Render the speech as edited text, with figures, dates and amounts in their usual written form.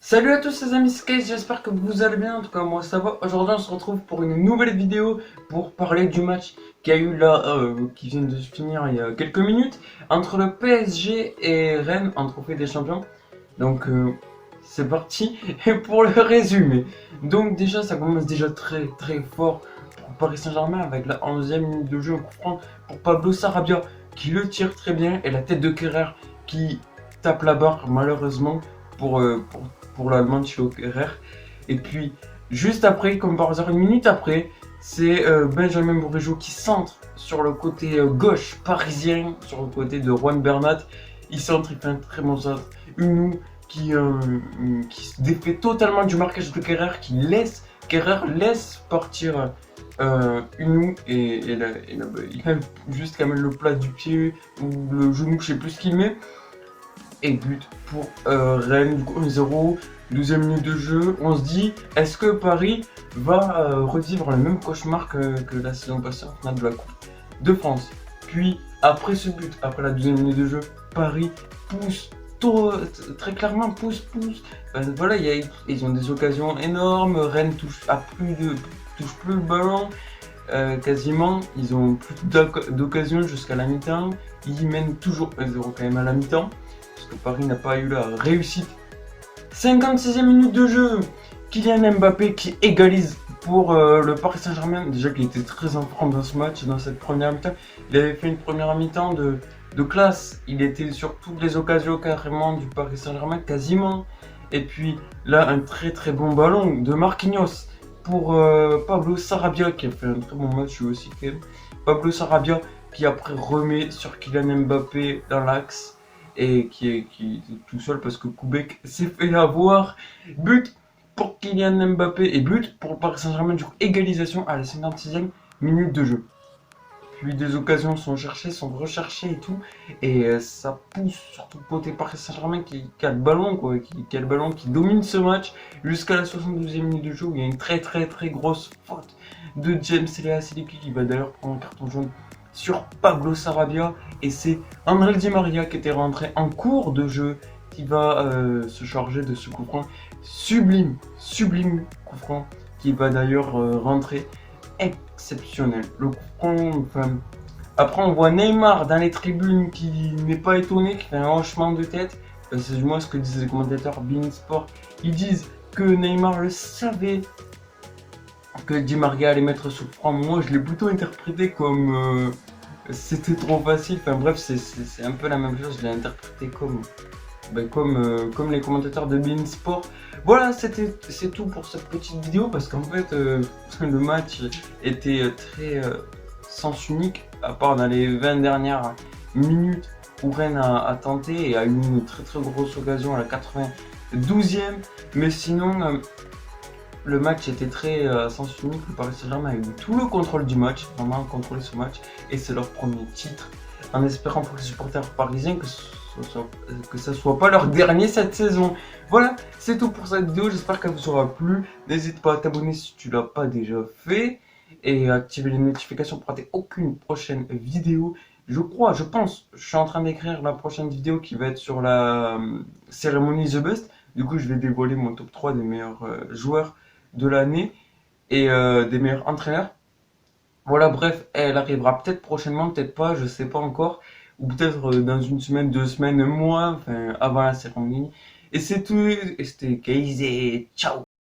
Salut à tous les amis Skate, j'espère que vous allez bien, en tout cas moi ça va. Aujourd'hui on se retrouve pour une nouvelle vidéo pour parler du match qui a eu là, qui vient de se finir il y a quelques minutes, entre le PSG et Rennes en Trophée des Champions. Donc c'est parti pour le résumé. Donc déjà ça commence déjà très très fort pour Paris Saint-Germain avec la 11e minute de jeu, on comprend, pour Pablo Sarabia qui le tire très bien et la tête de Kerrer qui tape la barre malheureusement pour, euh, pour, pour l'Allemand Thilo Kerrer. Et puis juste après, comme par hasard, une minute après, c'est Benjamin Bourigeaud qui centre sur le côté gauche parisien, sur le côté de Juan Bernat. Il centre, il fait un très bon centre. Unou qui se défait totalement du marquage de Kerrer laisse partir Unou il a juste quand même le plat du pied ou le genou, je sais plus ce qu'il met. Et but pour Rennes, du coup 1-0, 12e minute de jeu. On se dit, est-ce que Paris va revivre le même cauchemar que la saison passée en finale de la Coupe de France? Puis après ce but, après la 12e minute de jeu, Paris pousse très clairement, pousse. Voilà, ils ont des occasions énormes. Rennes touche plus le ballon. Quasiment, ils ont plus d'occasions jusqu'à la mi-temps. Ils mènent toujours 1-0 quand même à la mi-temps, parce que Paris n'a pas eu la réussite. 56e minute de jeu, Kylian Mbappé qui égalise pour le Paris Saint-Germain. Déjà qu'il était très en forme dans ce match, dans cette première mi-temps. Il avait fait une première mi-temps de classe. Il était sur toutes les occasions carrément du Paris Saint-Germain, quasiment. Et puis là, un très très bon ballon de Marquinhos pour Pablo Sarabia qui a fait un très bon match aussi quand même. Pablo Sarabia qui après remet sur Kylian Mbappé dans l'axe et qui est tout seul parce que Koubek s'est fait avoir. But pour Kylian Mbappé et but pour le Paris Saint-Germain, du coup égalisation à la 56e minute de jeu. Puis des occasions sont cherchées, sont recherchées et tout. Et ça pousse surtout côté Paris Saint-Germain qui a le ballon, quoi, qui a le ballon, qui domine ce match jusqu'à la 72e minute de jeu où il y a une très très très grosse faute de James Lea Siliki qui va d'ailleurs prendre un carton jaune sur Pablo Sarabia. Et c'est André Di Maria qui était rentré en cours de jeu qui va se charger de ce coup franc. Sublime coup franc qui va d'ailleurs rentrer exceptionnel. Le coup franc, enfin, après on voit Neymar dans les tribunes qui n'est pas étonné, qui fait un hochement de tête. C'est du moins ce que disent les commentateurs beIN Sport. Ils disent que Neymar le savait que Di Maria allait mettre ce coup franc. Moi je l'ai plutôt interprété comme c'était trop facile. Enfin bref, c'est un peu la même chose. Je l'ai interprété comme les commentateurs de beIN Sport. Voilà, c'est tout pour cette petite vidéo parce qu'en fait, le match était très sens unique, à part dans les 20 dernières minutes où Rennes a tenté et a eu une très très grosse occasion à la 92e. Mais sinon, le match était très sens unique. Le Paris Saint-Germain a eu tout le contrôle du match, vraiment contrôlé ce match, et c'est leur premier titre. En espérant pour les supporters parisiens que ça soit pas leur dernier cette saison. Voilà, c'est tout pour cette vidéo, j'espère qu'elle vous aura plu. N'hésite pas à t'abonner si tu l'as pas déjà fait et à activer les notifications pour rater aucune prochaine vidéo. Je pense, je suis en train d'écrire la prochaine vidéo qui va être sur la cérémonie The Best. Du coup, je vais dévoiler mon top 3 des meilleurs joueurs de l'année et des meilleurs entraîneurs. Voilà, bref, elle arrivera peut-être prochainement, peut-être pas, je sais pas encore. Ou peut-être dans une semaine, 2 semaines, un mois, enfin, avant la cérémonie. Et c'est tout, et c'était Kaiser, ciao!